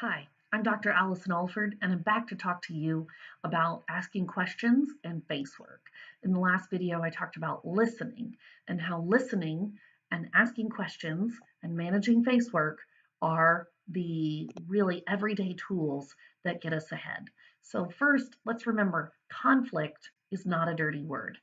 Hi, I'm Dr. Allison Alford, and I'm back to talk to you about asking questions and Facework. In the last video, I talked about listening and how listening and asking questions and managing Facework are the really everyday tools that get us ahead. So, first, let's remember conflict is not a dirty word.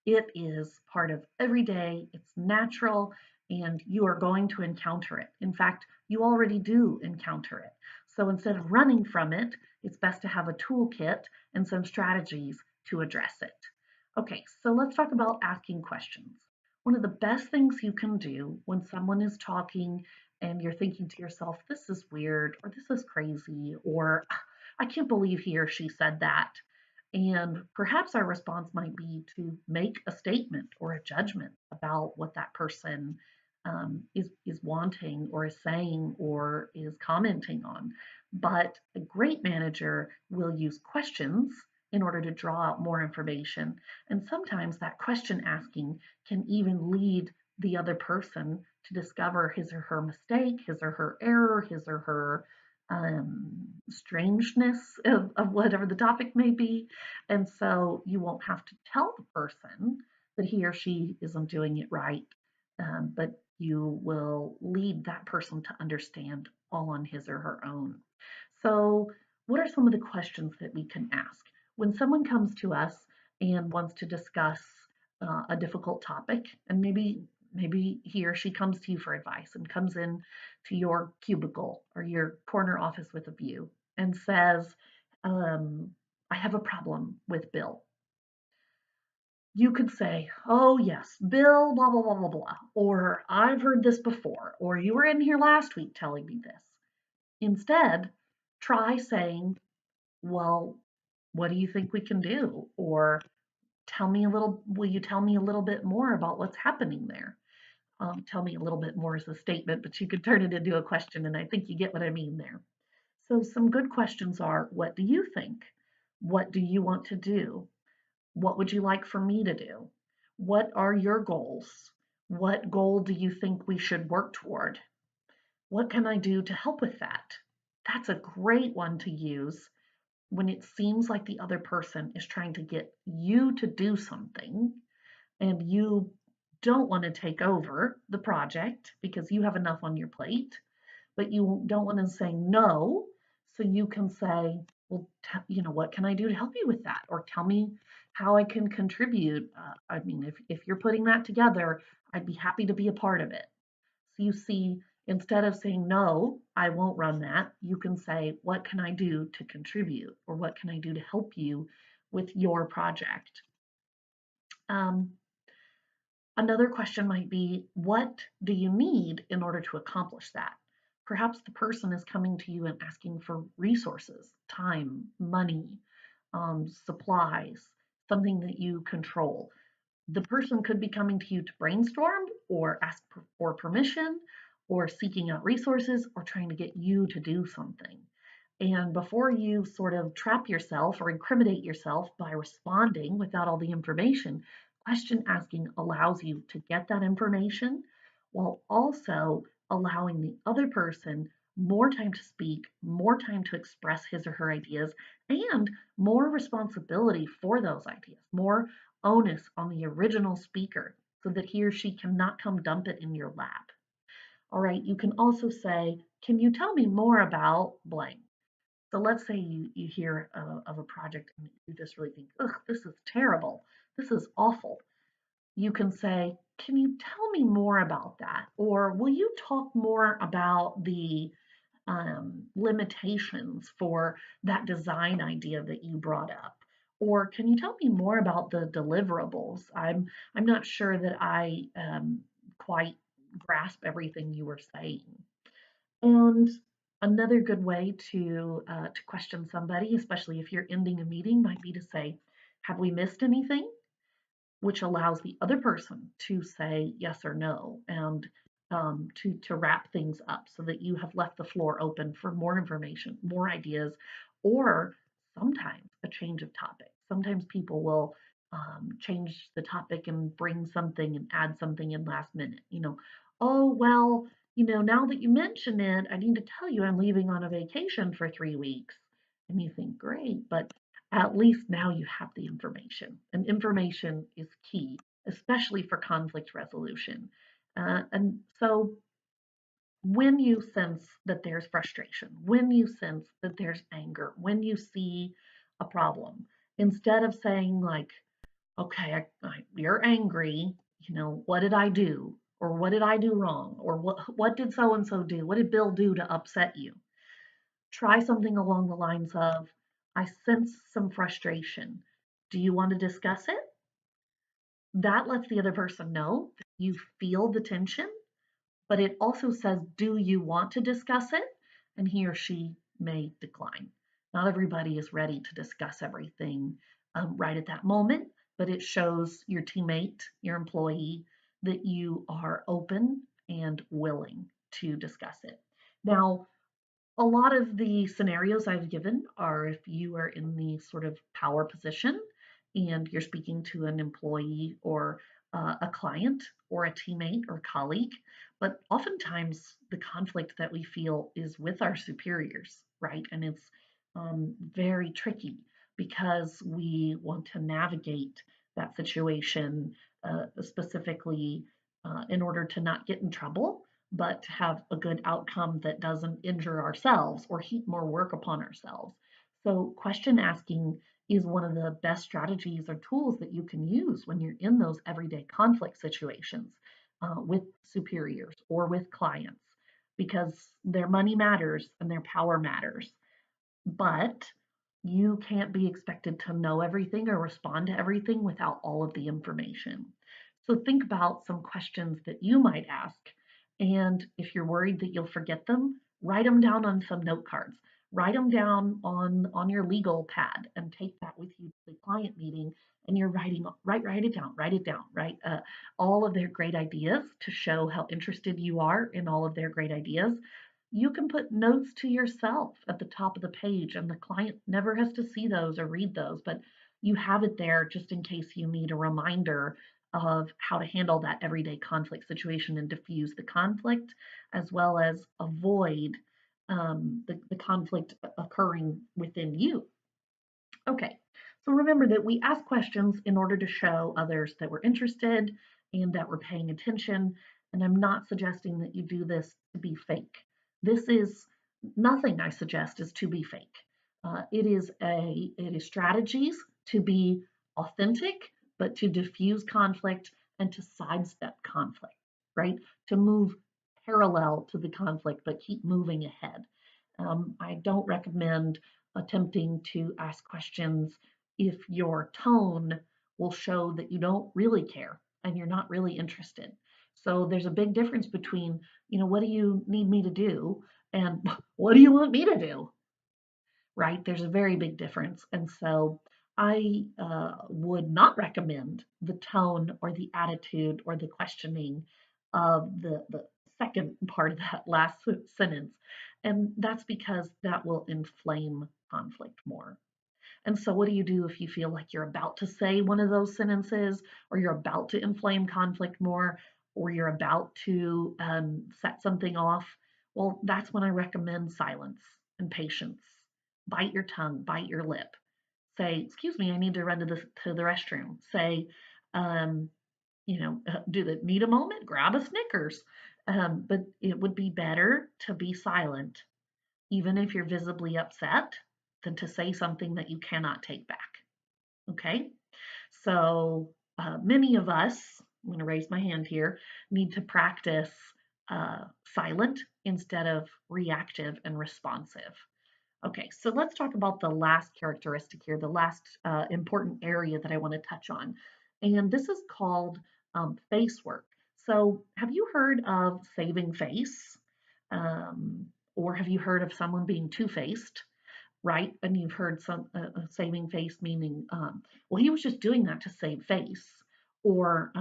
It is part of every day, it's natural, and you are going to encounter it. In fact, you already do encounter it. So instead of running from it, it's best to have a toolkit and some strategies to address it. Okay, so let's talk about asking questions. One of the best things you can do when someone is talking and you're thinking to yourself, this is weird, or this is crazy, or I can't believe he or she said that. And perhaps our response might be to make a statement or a judgment about what that person is wanting or is saying or is commenting on. But a great manager will use questions in order to draw out more information. And sometimes that question asking can even lead the other person to discover his or her mistake, his or her error, his or her strangeness of whatever the topic may be. And so you won't have to tell the person that he or she isn't doing it right, but you will lead that person to understand all on his or her own. So, what are some of the questions that we can ask? When someone comes to us and wants to discuss a difficult topic, and maybe he or she comes to you for advice and comes in to your cubicle or your corner office with a view and says, I have a problem with Bill. You could say, oh, yes, Bill, blah, blah, blah, blah, blah. Or I've heard this before. Or you were in here last week telling me this. Instead, try saying, well, what do you think we can do? Or will you tell me a little bit more about what's happening there? Tell me a little bit more as a statement, but you could turn it into a question, and I think you get what I mean there. So, some good questions are, what do you think? What do you want to do? What would you like for me to do? What are your goals? What goal do you think we should work toward? What can I do to help with that? That's a great one to use when it seems like the other person is trying to get you to do something and you don't want to take over the project because you have enough on your plate, but you don't want to say no. So you can say, well, what can I do to help you with that? Or tell me how I can contribute. I mean, if you're putting that together, I'd be happy to be a part of it. So you see, instead of saying, no, I won't run that, you can say, what can I do to contribute? Or what can I do to help you with your project? Um, Another question might be, what do you need in order to accomplish that? Perhaps the person is coming to you and asking for resources, time, money, supplies, something that you control. The person could be coming to you to brainstorm or ask for permission or seeking out resources or trying to get you to do something. And before you sort of trap yourself or incriminate yourself by responding without all the information, question asking allows you to get that information while also allowing the other person more time to speak, more time to express his or her ideas, and more responsibility for those ideas, more onus on the original speaker so that he or she cannot come dump it in your lap. All right, you can also say, can you tell me more about blank? So let's say you hear of a project and you just really think, ugh, this is terrible. This is awful. You can say, can you tell me more about that? Or will you talk more about the limitations for that design idea that you brought up? Or can you tell me more about the deliverables? I'm not sure that I quite grasp everything you were saying. And another good way to question somebody, especially if you're ending a meeting, might be to say, "Have we missed anything?" Which allows the other person to say yes or no, and to wrap things up so that you have left the floor open for more information, more ideas, or sometimes a change of topic. Sometimes people will change the topic and bring something and add something in last minute. Oh well, Now that you mention it, I need to tell you I'm leaving on a vacation for 3 weeks. And you think, great, but at least now you have the information. And information is key, especially for conflict resolution. And so when you sense that there's frustration, when you sense that there's anger, when you see a problem, instead of saying, like, okay, you're angry, what did I do? Or what did I do wrong? Or what did so and so do? What did Bill do to upset you? Try something along the lines of, I sense some frustration. Do you want to discuss it? That lets the other person know that you feel the tension, but it also says, do you want to discuss it? And he or she may decline. Not everybody is ready to discuss everything right at that moment, but it shows your teammate, your employee, that you are open and willing to discuss it. Now, a lot of the scenarios I've given are if you are in the sort of power position and you're speaking to an employee or a client or a teammate or colleague. But oftentimes, the conflict that we feel is with our superiors, right? And it's very tricky because we want to navigate that situation specifically in order to not get in trouble, but to have a good outcome that doesn't injure ourselves or heap more work upon ourselves. So, question asking is one of the best strategies or tools that you can use when you're in those everyday conflict situations with superiors or with clients, because their money matters and their power matters. But you can't be expected to know everything or respond to everything without all of the information. So think about some questions that you might ask. And if you're worried that you'll forget them, write them down on some note cards. Write them down on your legal pad and take that with you to the client meeting. And you're write it down, write all of their great ideas to show how interested you are in all of their great ideas. You can put notes to yourself at the top of the page, and the client never has to see those or read those, but you have it there just in case you need a reminder of how to handle that everyday conflict situation and diffuse the conflict, as well as avoid the conflict occurring within you. Okay, so remember that we ask questions in order to show others that we're interested and that we're paying attention. And I'm not suggesting that you do this to be fake. This is nothing I suggest is to be fake. It is strategies to be authentic, but to diffuse conflict and to sidestep conflict, right? To move parallel to the conflict, but keep moving ahead. I don't recommend attempting to ask questions if your tone will show that you don't really care and you're not really interested. So there's a big difference between, what do you need me to do and what do you want me to do? Right? There's a very big difference. And so I would not recommend the tone or the attitude or the questioning of the second part of that last sentence. And that's because that will inflame conflict more. And so, what do you do if you feel like you're about to say one of those sentences, or you're about to inflame conflict more, or you're about to set something off? Well, that's when I recommend silence and patience. Bite your tongue, bite your lip. Say, "Excuse me, I need to run to the restroom." Say, um, do the need a moment? Grab a Snickers. But it would be better to be silent, even if you're visibly upset, than to say something that you cannot take back. Okay? So, many of us, I'm going to raise my hand here, need to practice silent instead of reactive and responsive. Okay, so let's talk about the last characteristic here, the last important area that I want to touch on. And this is called face work. So, have you heard of saving face? Um, or have you heard of someone being two-faced, right? And you've heard some saving face meaning, well, he was just doing that to save face. Or,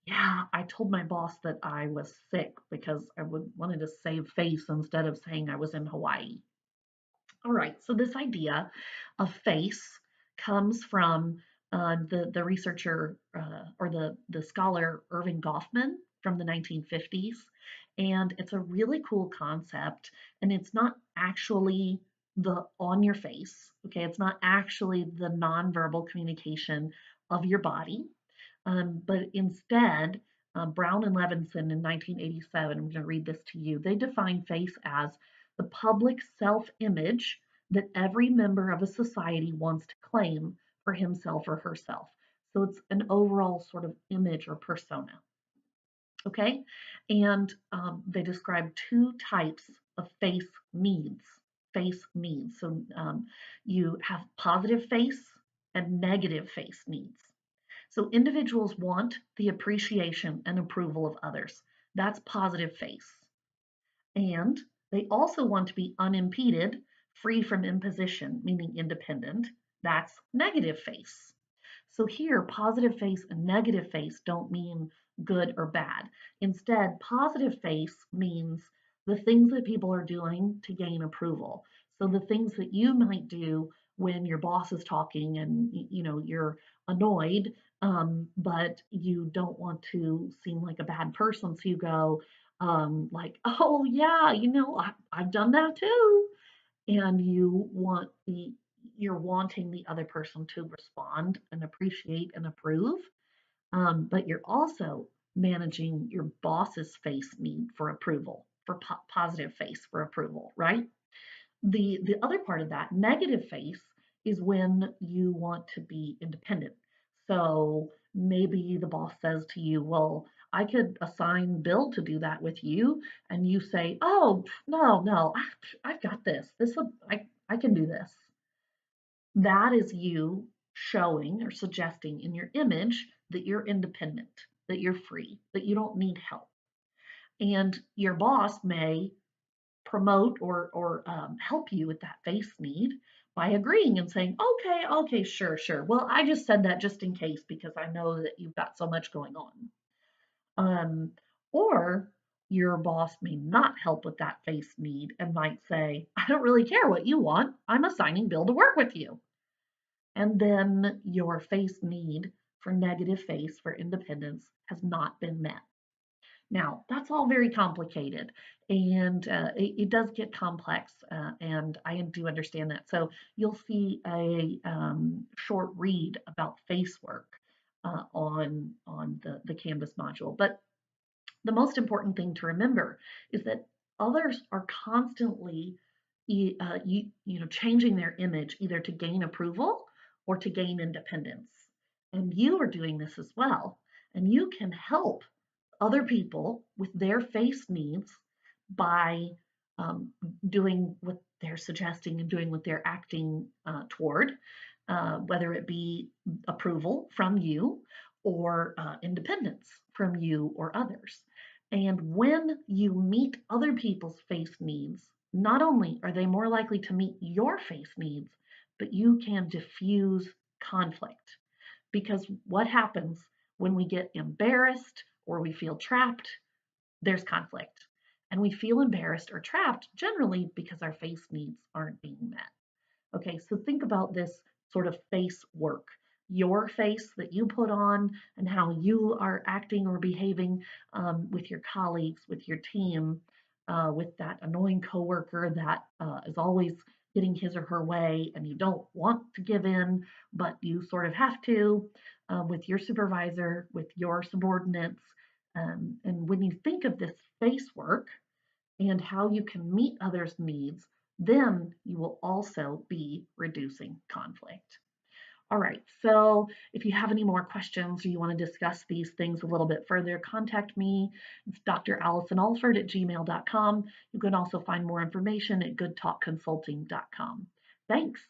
yeah, I told my boss that I was sick because I wanted to save face instead of saying I was in Hawaii. All right, so this idea of face comes from the researcher or the scholar Irving Goffman from the 1950s. And it's a really cool concept, and it's not actually the on your face, okay? It's not actually the nonverbal communication of your body, but instead, Brown and Levinson in 1987, I'm going to read this to you, they define face as the public self-image that every member of a society wants to claim for himself or herself. So it's an overall sort of image or persona. Okay, and they describe two types of face needs. Face needs. So you have positive face and negative face needs. So individuals want the appreciation and approval of others. That's positive face. And they also want to be unimpeded, free from imposition, meaning independent. That's negative face. So here, positive face and negative face don't mean good or bad. Instead, positive face means the things that people are doing to gain approval. So the things that you might do when your boss is talking and you're annoyed, but you don't want to seem like a bad person, so you go like, "Oh yeah, I've done that too," and you're wanting the other person to respond and appreciate and approve, but you're also managing your boss's face need for approval, for positive face for approval, right? The other part of that negative face is when you want to be independent. So maybe the boss says to you, well, I could assign Bill to do that with you, and you say, oh no, I've got this, I can do this. That is you showing or suggesting in your image that you're independent, that you're free, that you don't need help. And your boss may promote or help you with that face need by agreeing and saying, okay, sure. Well, I just said that just in case because I know that you've got so much going on. Um, or your boss may not help with that face need and might say, I don't really care what you want. I'm assigning Bill to work with you. And then your face need for negative face for independence has not been met. Now, that's all very complicated and it does get complex, and I do understand that. So you'll see a short read about Facework on the Canvas module. But the most important thing to remember is that others are constantly changing their image either to gain approval or to gain independence. And you are doing this as well. And you can help other people with their face needs by um, doing what they're suggesting and doing what they're acting toward, whether it be approval from you or independence from you or others. And when you meet other people's face needs, not only are they more likely to meet your face needs, but you can diffuse conflict. Because what happens when we get embarrassed or we feel trapped? There's conflict. And we feel embarrassed or trapped generally because our face needs aren't being met. Okay, so think about this sort of face work. Your face that you put on and how you are acting or behaving with your colleagues, with your team, with that annoying coworker that is always getting his or her way and you don't want to give in, but you sort of have to, with your supervisor, with your subordinates. And when you think of this face work, and how you can meet others' needs, then you will also be reducing conflict. All right, so if you have any more questions or you want to discuss these things a little bit further, contact me. It's DrAllisonAlford at gmail.com. You can also find more information at goodtalkconsulting.com. Thanks.